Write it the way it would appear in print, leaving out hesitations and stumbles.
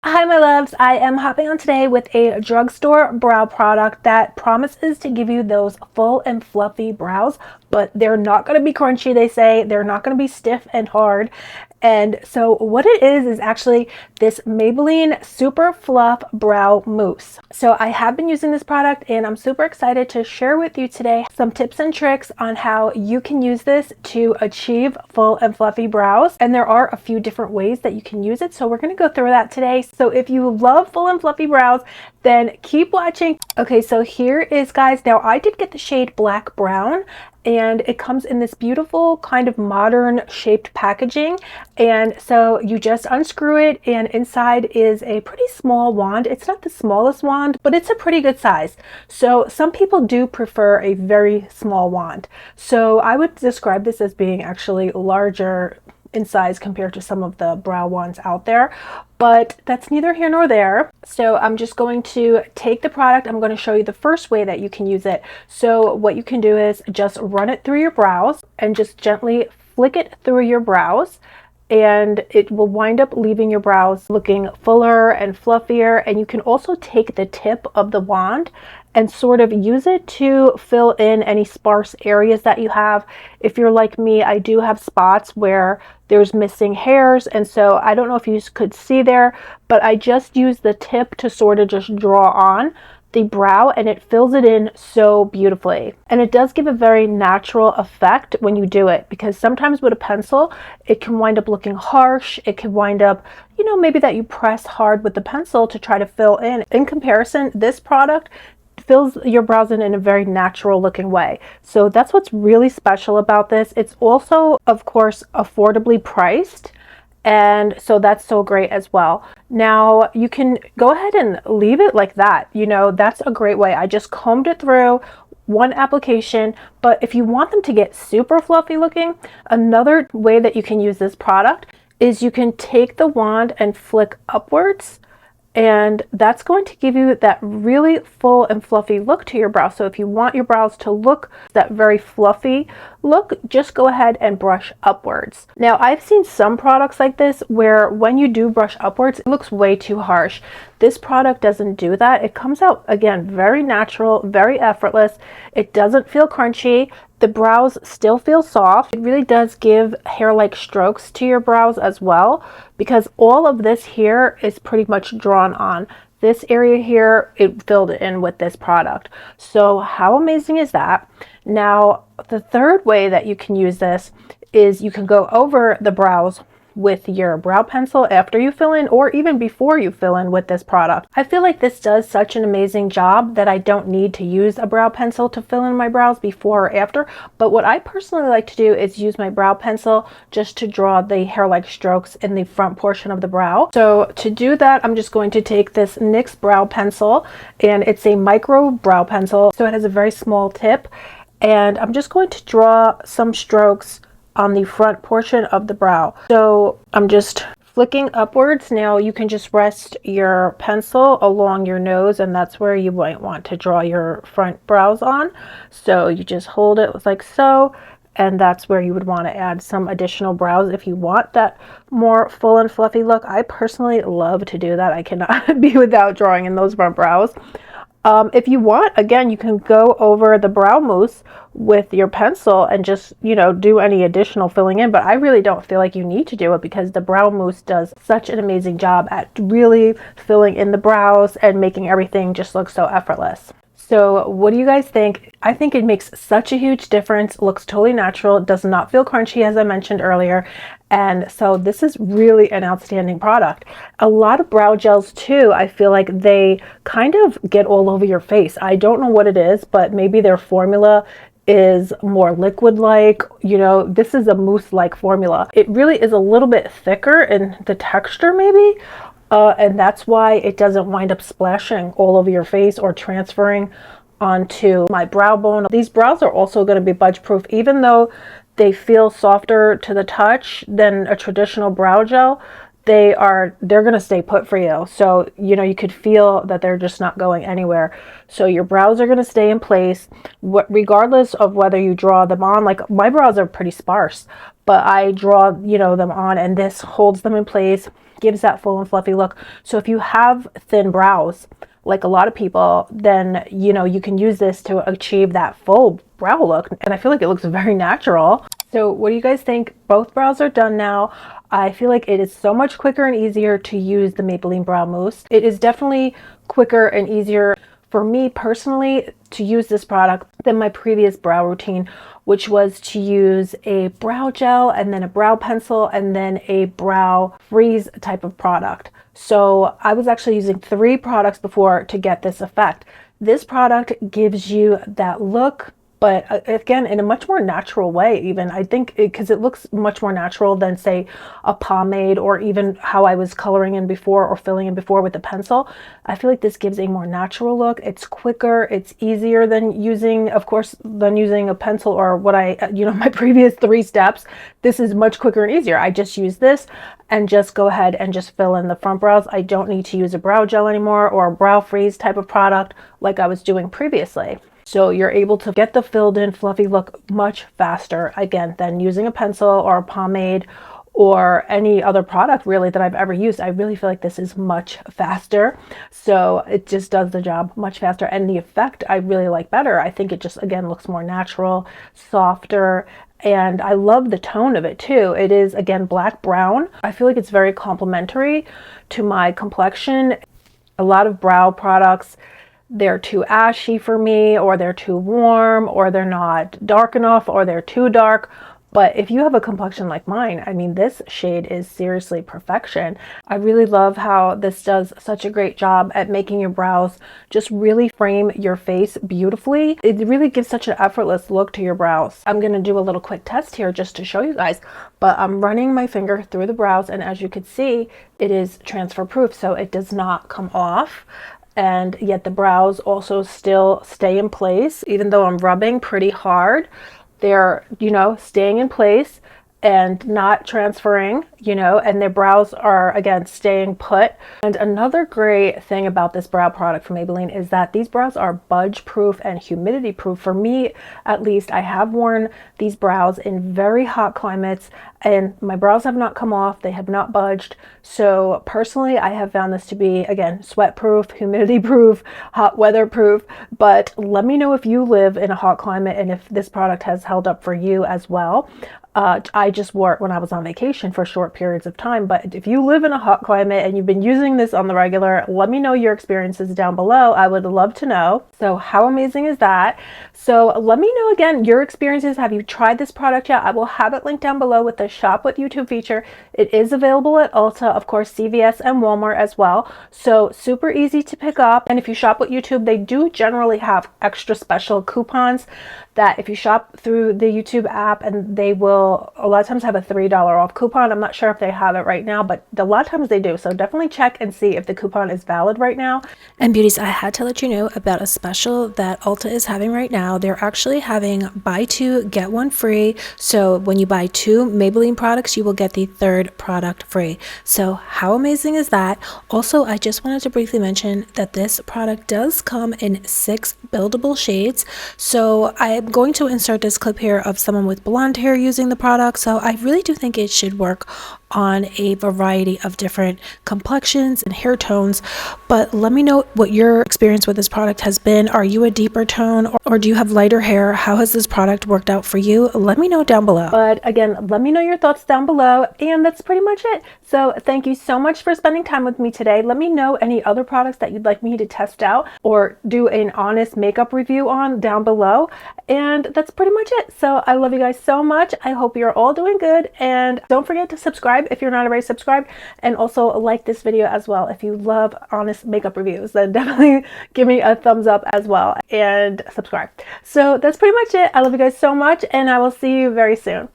Hi my loves, I am hopping on today with a drugstore brow product that promises to give you those full and fluffy brows, but they're not going to be crunchy. They say they're not going to be stiff and hard. And so what it is actually this Maybelline Superfluff Brow Mousse. So I have been using this product and I'm super excited to share with you today some tips and tricks on how you can use this to achieve full and fluffy brows. And there are a few different ways that you can use it. So we're going to go through that today. So if you love full and fluffy brows, then keep watching. Okay, so here is, guys, now I did get the shade Black Brown, and it comes in this beautiful kind of modern shaped packaging. And so you just unscrew it, and inside is a pretty small wand. It's not the smallest wand, but it's a pretty good size. So some people do prefer a very small wand. So I would describe this as being actually larger in size compared to some of the brow wands out there, but that's neither here nor there. So I'm just going to take the product. I'm going to show you the first way that you can use it. So what you can do is just run it through your brows and just gently flick it through your brows, and it will wind up leaving your brows looking fuller and fluffier. And you can also take the tip of the wand and sort of use it to fill in any sparse areas that you have. If you're like me, I do have spots where there's missing hairs, and so I don't know if you could see there, but I just use the tip to sort of just draw on the brow, and it fills it in so beautifully. And it does give a very natural effect when you do it, because sometimes with a pencil it can wind up looking harsh. It can wind up, you know, maybe that you press hard with the pencil to try to fill in. In comparison, this product fills your brows in a very natural looking way. So that's what's really special about this. It's also, of course, affordably priced, and so that's so great as well. Now you can go ahead and leave it like that. You know, that's a great way. I just combed it through one application. But if you want them to get super fluffy looking, another way that you can use this product is you can take the wand and flick upwards, and that's going to give you that really full and fluffy look to your brow. So if you want your brows to look that very fluffy look, just go ahead and brush upwards. Now I've seen some products like this where when you do brush upwards, it looks way too harsh. This product doesn't do that. It comes out, again, very natural, very effortless. It doesn't feel crunchy. The brows still feel soft. It really does give hair-like strokes to your brows as well, because all of this here is pretty much drawn on. This area here, it filled in with this product. So how amazing is that? Now, the third way that you can use this is you can go over the brows with your brow pencil after you fill in, or even before you fill in with this product. I feel like this does such an amazing job that I don't need to use a brow pencil to fill in my brows before or after. But what I personally like to do is use my brow pencil just to draw the hair-like strokes in the front portion of the brow. So to do that, I'm just going to take this NYX brow pencil, and it's a micro brow pencil, so it has a very small tip, and I'm just going to draw some strokes on the front portion of the brow. So I'm just flicking upwards. Now you can just rest your pencil along your nose, and that's where you might want to draw your front brows on. So you just hold it like so, and that's where you would want to add some additional brows if you want that more full and fluffy look. I personally love to do that. I cannot be without drawing in those front brows. If you want, again, you can go over the brow mousse with your pencil and just, you know, do any additional filling in, but I really don't feel like you need to do it because the brow mousse does such an amazing job at really filling in the brows and making everything just look so effortless. So what do you guys think? I think it makes such a huge difference. It looks totally natural. It does not feel crunchy, as I mentioned earlier. And so this is really an outstanding product. A lot of brow gels too, I feel like they kind of get all over your face. I don't know what it is, but maybe their formula is more liquid-like. You know, this is a mousse-like formula. It really is a little bit thicker in the texture maybe. And that's why it doesn't wind up splashing all over your face or transferring onto my brow bone. These brows are also going to be budge proof, even though they feel softer to the touch than a traditional brow gel. they're going to stay put for you. So, you know, you could feel that they're just not going anywhere. So your brows are going to stay in place regardless of whether you draw them on. Like, my brows are pretty sparse, but I draw, you know, them on, and this holds them in place gives that full and fluffy look. So if you have thin brows, like a lot of people, then you know you can use this to achieve that full brow look, and I feel like it looks very natural. So what do you guys think? Both brows are done now. I feel like it is so much quicker and easier to use the Maybelline Brow Mousse. It is definitely quicker and easier for me personally to use this product than my previous brow routine, which was to use a brow gel and then a brow pencil and then a brow freeze type of product. So I was actually using 3 products before to get this effect. This product gives you that look, but again, in a much more natural way even. I think because it looks much more natural than say a pomade, or even how I was coloring in before or filling in before with the pencil. I feel like this gives a more natural look. It's quicker, it's easier than using, of course, than using a pencil or what my previous 3 steps. This is much quicker and easier. I just use this and just go ahead and just fill in the front brows. I don't need to use a brow gel anymore or a brow freeze type of product like I was doing previously. So you're able to get the filled in fluffy look much faster, again, than using a pencil or a pomade or any other product really that I've ever used. I really feel like this is much faster. So it just does the job much faster. And the effect I really like better. I think it just, again, looks more natural, softer, and I love the tone of it too. It is, again, black brown. I feel like it's very complementary to my complexion. A lot of brow products, they're too ashy for me, or they're too warm, or they're not dark enough, or they're too dark. But if you have a complexion like mine, I mean, this shade is seriously perfection. I really love how this does such a great job at making your brows just really frame your face beautifully. It really gives such an effortless look to your brows. I'm going to do a little quick test here just to show you guys, but I'm running my finger through the brows, and as you can see, it is transfer proof, so it does not come off. And yet the brows also still stay in place. Even though I'm rubbing pretty hard, they're, staying in place and not transferring, and their brows are, again, staying put. And another great thing about this brow product from Maybelline is that these brows are budge proof and humidity proof. For me, at least, I have worn these brows in very hot climates and my brows have not come off. They have not budged. So personally, I have found this to be, again, sweat proof, humidity proof, hot weather proof. But let me know if you live in a hot climate and if this product has held up for you as well. I just wore it when I was on vacation for short periods of time, but if you live in a hot climate and you've been using this on the regular, let me know your experiences down below. I would love to know. So how amazing is that? So let me know again your experiences. Have you tried this product yet? I will have it linked down below with the shop with YouTube feature. It is available at Ulta, of course, CVS and Walmart as well. So super easy to pick up. And if you shop with YouTube, they do generally have extra special coupons that if you shop through the YouTube app, and they will a lot of times have a $3 off coupon. I'm not sure if they have it right now, but a lot of times they do. So definitely check and see if the coupon is valid right now. And beauties, I had to let you know about a special that Ulta is having right now. They're actually having buy 2, get 1 free. So when you buy 2 Maybelline products, you will get the 3rd product free. So how amazing is that? Also, I just wanted to briefly mention that this product does come in 6 buildable shades. So I'm going to insert this clip here of someone with blonde hair using the product. So I really do think it should work on a variety of different complexions and hair tones. But let me know what your experience with this product has been. Are you a deeper tone, or do you have lighter hair? How has this product worked out for you? Let me know down below. But again, let me know your thoughts down below, and that's pretty much it. So thank you so much for spending time with me today. Let me know any other products that you'd like me to test out or do an honest makeup review on down below. And that's pretty much it. So I love you guys so much. I hope you're all doing good, and don't forget to subscribe if you're not already subscribed, and also like this video as well. If you love honest makeup reviews, then definitely give me a thumbs up as well and subscribe. So that's pretty much it. I love you guys so much, and I will see you very soon.